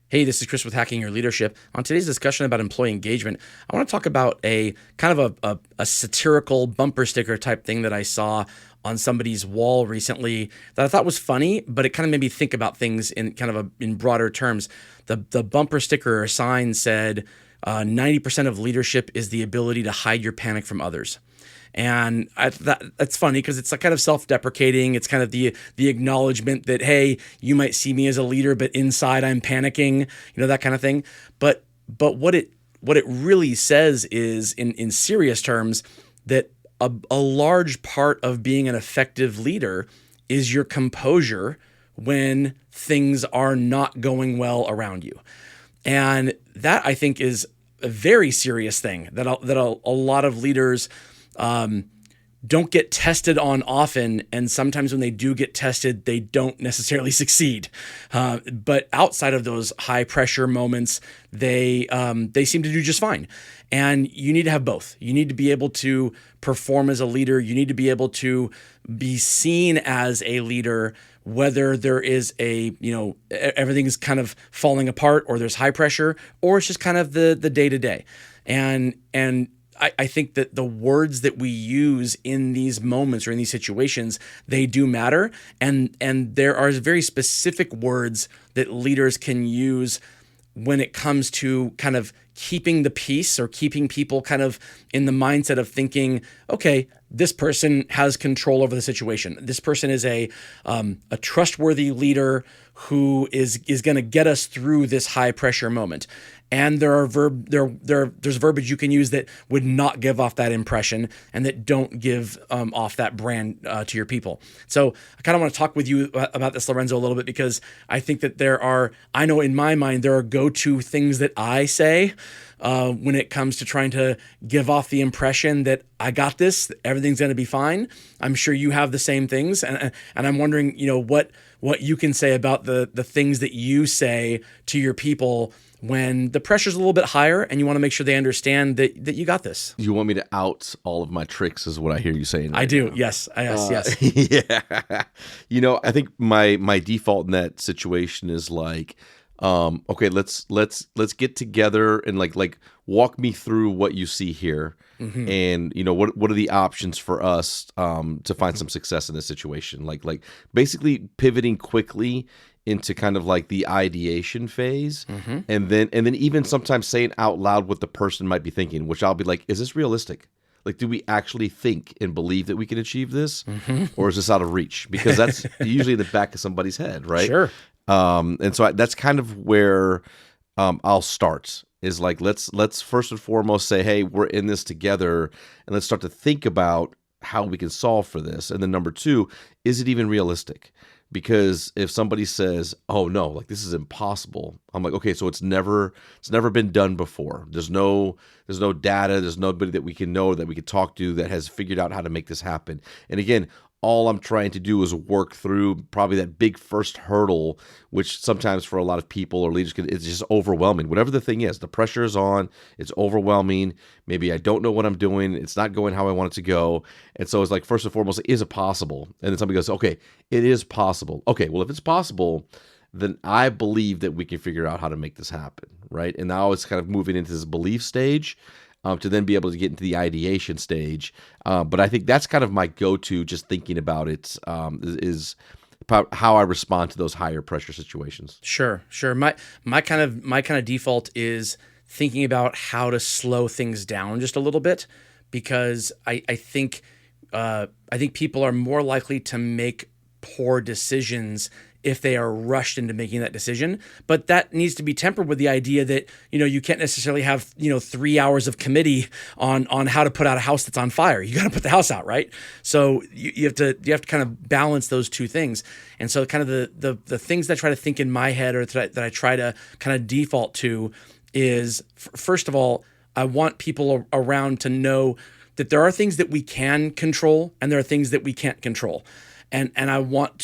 Hey, this is Chris with Hacking Your Leadership. On today's discussion about employee engagement, I want to talk about a kind of a satirical bumper sticker type thing that I saw on somebody's wall recently that I thought was funny, but it kind of made me think about things in kind of in broader terms. The bumper sticker or sign said, 90% of leadership is the ability to hide your panic from others. And that's funny because it's kind of self-deprecating. It's kind of the acknowledgement that, hey, you might see me as a leader, but inside I'm panicking, that kind of thing. But what it really says is, in serious terms, that a large part of being an effective leader is your composure when things are not going well around you. And that, I think, is a very serious thing that a lot of leaders don't get tested on often, and sometimes when they do get tested, they don't necessarily succeed. But outside of those high pressure moments, they seem to do just fine. And you need to have both. You need to be able to perform as a leader. You need to be able to be seen as a leader, whether there is everything's kind of falling apart, or there's high pressure, or it's just kind of the day to day. And I think that the words that we use in these moments or in these situations, they do matter. And there are very specific words that leaders can use when it comes to kind of keeping the peace, or keeping people kind of in the mindset of thinking, okay, this person has control over the situation. This person is a trustworthy leader who is going to get us through this high pressure moment. And there's verbiage you can use that would not give off that impression and that don't give off that brand to your people. So I kind of want to talk with you about this, Lorenzo, a little bit, because I think that I know in my mind, there are go-to things that I say when it comes to trying to give off the impression that I got this, everything's going to be fine. I'm sure you have the same things. And I'm wondering, what you can say about the things that you say to your people when the pressure's a little bit higher and you want to make sure they understand that you got this. You want me to out all of my tricks is what I hear you saying right I do. now. Yes. Yes. Yeah. I think my default in that situation is like, okay, let's get together and like walk me through what you see here. Mm-hmm. And what are the options for us to find some success in this situation? Like basically pivoting quickly into kind of like the ideation phase, mm-hmm. and then even sometimes saying out loud what the person might be thinking, which I'll be like, is this realistic? Like, do we actually think and believe that we can achieve this, mm-hmm. or is this out of reach? Because that's usually in the back of somebody's head, right? Sure. And so that's kind of where I'll start. Is like, let's first and foremost say, hey, we're in this together, and let's start to think about how we can solve for this. And then number two, is it even realistic? Because if somebody says, oh no, like this is impossible, I'm like, okay, so it's never been done before. There's no data, there's nobody that we can know, that we could talk to, that has figured out how to make this happen. And again, all I'm trying to do is work through probably that big first hurdle, which sometimes for a lot of people or leaders, it's just overwhelming. Whatever the thing is, the pressure is on, it's overwhelming. Maybe I don't know what I'm doing. It's not going how I want it to go. And so it's like, first and foremost, is it possible? And then somebody goes, okay, it is possible. Okay, well, if it's possible, then I believe that we can figure out how to make this happen, right? And now it's kind of moving into this belief stage, to then be able to get into the ideation stage. But I think that's kind of my go-to, just thinking about it, is how I respond to those higher pressure situations. Sure. My kind of default is thinking about how to slow things down just a little bit, because I think people are more likely to make poor decisions if they are rushed into making that decision. But that needs to be tempered with the idea that, you can't necessarily have, 3 hours of committee on how to put out a house that's on fire. You got to put the house out, right? So you have to kind of balance those two things. And so kind of the things that I try to think in my head, or that I try to kind of default to, is first of all, I want people around to know that there are things that we can control and there are things that we can't control. And I want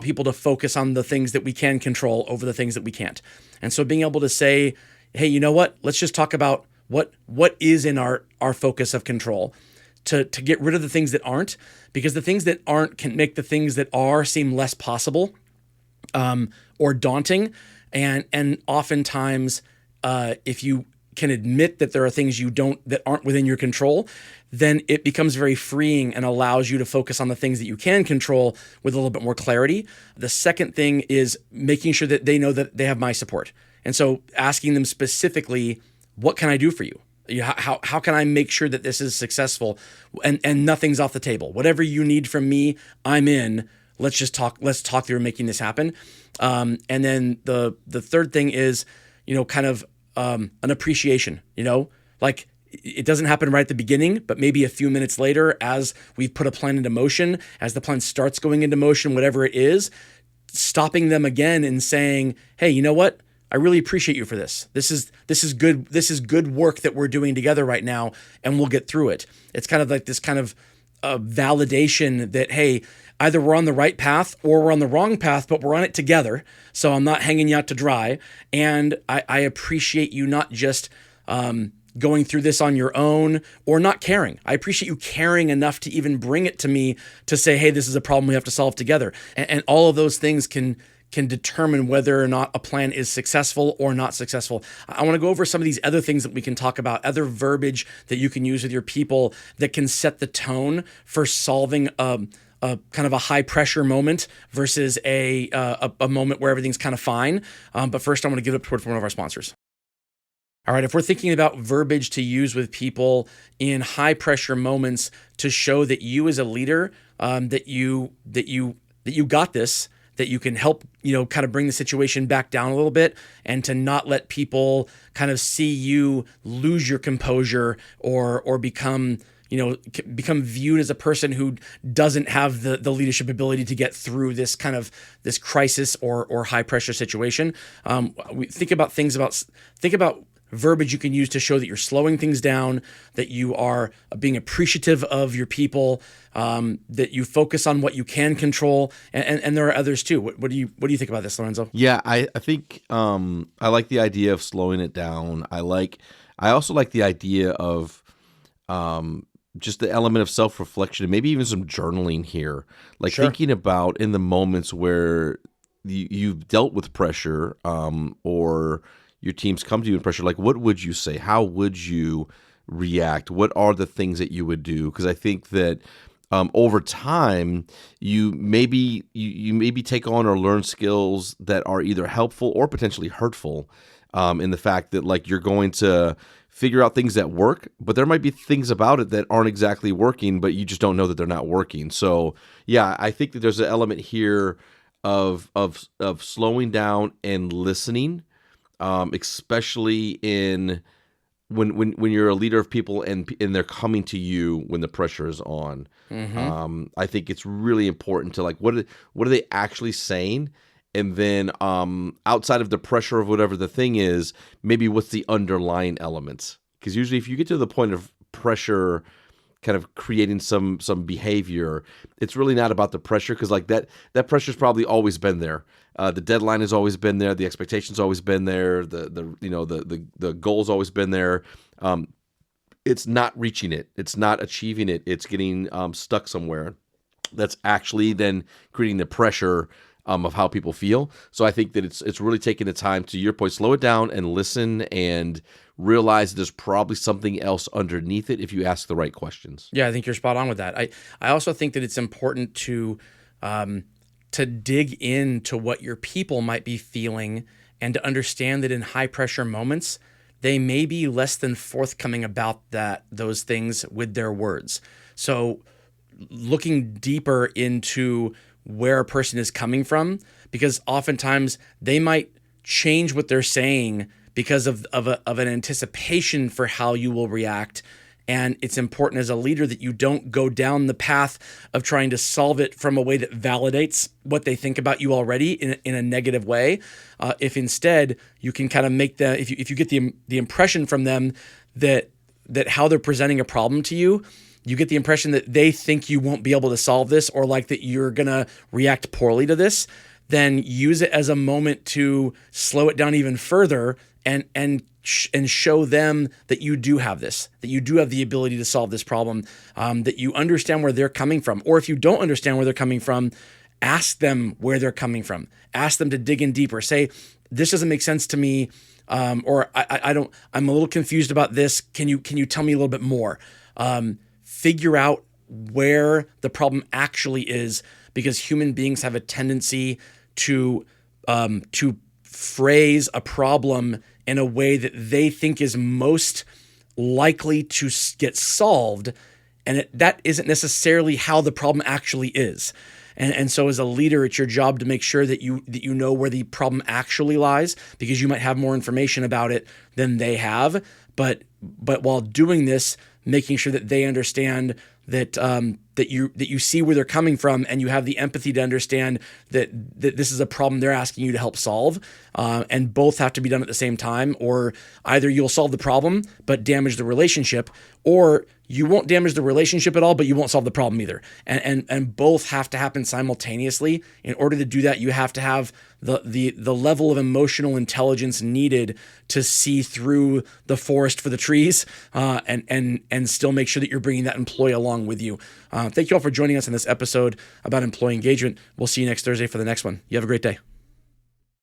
people to focus on the things that we can control over the things that we can't. And so being able to say, hey, you know what? Let's just talk about what is in our focus of control, to get rid of the things that aren't, because the things that aren't can make the things that are seem less possible. or daunting. And oftentimes, if you can admit that there are things that aren't within your control, then it becomes very freeing and allows you to focus on the things that you can control with a little bit more clarity. The second thing is making sure that they know that they have my support. And so asking them specifically, what can I do for you? How can I make sure that this is successful and nothing's off the table? Whatever you need from me, I'm in. Let's just talk. Let's talk through making this happen. And then the third thing is, kind of an appreciation. Like it doesn't happen right at the beginning, but maybe a few minutes later, as we've put a plan into motion, as the plan starts going into motion, whatever it is, stopping them again and saying, "Hey, you know what? I really appreciate you for this. This is good. This is good work that we're doing together right now, and we'll get through it." It's kind of like this kind of validation that, hey, either we're on the right path or we're on the wrong path, but we're on it together. So I'm not hanging you out to dry, and I appreciate you not just going through this on your own or not caring. I appreciate you caring enough to even bring it to me to say, hey, this is a problem we have to solve together. And all of those things can determine whether or not a plan is successful or not successful. I want to go over some of these other things that we can talk about, other verbiage that you can use with your people that can set the tone for solving a kind of a high pressure moment versus a moment where everything's kind of fine. But first, I want to give it toward one of our sponsors. All right, if we're thinking about verbiage to use with people in high pressure moments to show that you as a leader, that you got this, that you can help, kind of bring the situation back down a little bit, and to not let people kind of see you lose your composure or become viewed as a person who doesn't have the leadership ability to get through this crisis or high pressure situation. Think about verbiage you can use to show that you're slowing things down, that you are being appreciative of your people, that you focus on what you can control, and there are others too. What do you think about this, Lorenzo? Yeah, I think I like the idea of slowing it down. I also like the idea of just the element of self-reflection and maybe even some journaling here, like Sure. thinking about in the moments where you've dealt with pressure, or your teams come to you in pressure, like what would you say? How would you react? What are the things that you would do? Because I think that over time, you maybe take on or learn skills that are either helpful or potentially hurtful, in the fact that like you're going to figure out things that work, but there might be things about it that aren't exactly working, but you just don't know that they're not working. So yeah, I think that there's an element here of slowing down and listening. Especially in when you're a leader of people and they're coming to you when the pressure is on. Mm-hmm. I think it's really important to like what are they actually saying, and then outside of the pressure of whatever the thing is, maybe what's the underlying elements? Because usually, if you get to the point of pressure kind of creating some behavior, it's really not about the pressure, because like that pressure's probably always been there. The deadline has always been there. The expectation's always been there. The goal's always been there. It's not reaching it. It's not achieving it. It's getting stuck somewhere. That's actually then creating the pressure of how people feel. So I think that it's really taking the time, to your point, slow it down and listen and realize there's probably something else underneath it if you ask the right questions. Yeah, I think you're spot on with that. I also think that it's important to dig into what your people might be feeling, and to understand that in high pressure moments, they may be less than forthcoming about those things with their words. So looking deeper into where a person is coming from, because oftentimes they might change what they're saying because of an anticipation for how you will react. And it's important as a leader that you don't go down the path of trying to solve it from a way that validates what they think about you already in a negative way. If instead you can kind of make if you get the impression from them that how they're presenting a problem to you, you get the impression that they think you won't be able to solve this, or like that you're gonna react poorly to this, then use it as a moment to slow it down even further and show them that you do have this, that you do have the ability to solve this problem, that you understand where they're coming from. Or if you don't understand where they're coming from, ask them where they're coming from. Ask them to dig in deeper. Say, this doesn't make sense to me, or I don't. I'm a little confused about this. Can you tell me a little bit more? Figure out where the problem actually is, because human beings have a tendency to phrase a problem in a way that they think is most likely to get solved, and that isn't necessarily how the problem actually is. And so as a leader, it's your job to make sure that you know where the problem actually lies, because you might have more information about it than they have. But while doing this, making sure that they understand that you see where they're coming from, and you have the empathy to understand that this is a problem they're asking you to help solve, and both have to be done at the same time. Or either you'll solve the problem but damage the relationship, or you won't damage the relationship at all, but you won't solve the problem either. And both have to happen simultaneously. In order to do that, you have to have the level of emotional intelligence needed to see through the forest for the trees, and still make sure that you're bringing that employee along with you. Thank you all for joining us in this episode about employee engagement. We'll see you next Thursday for the next one. You have a great day.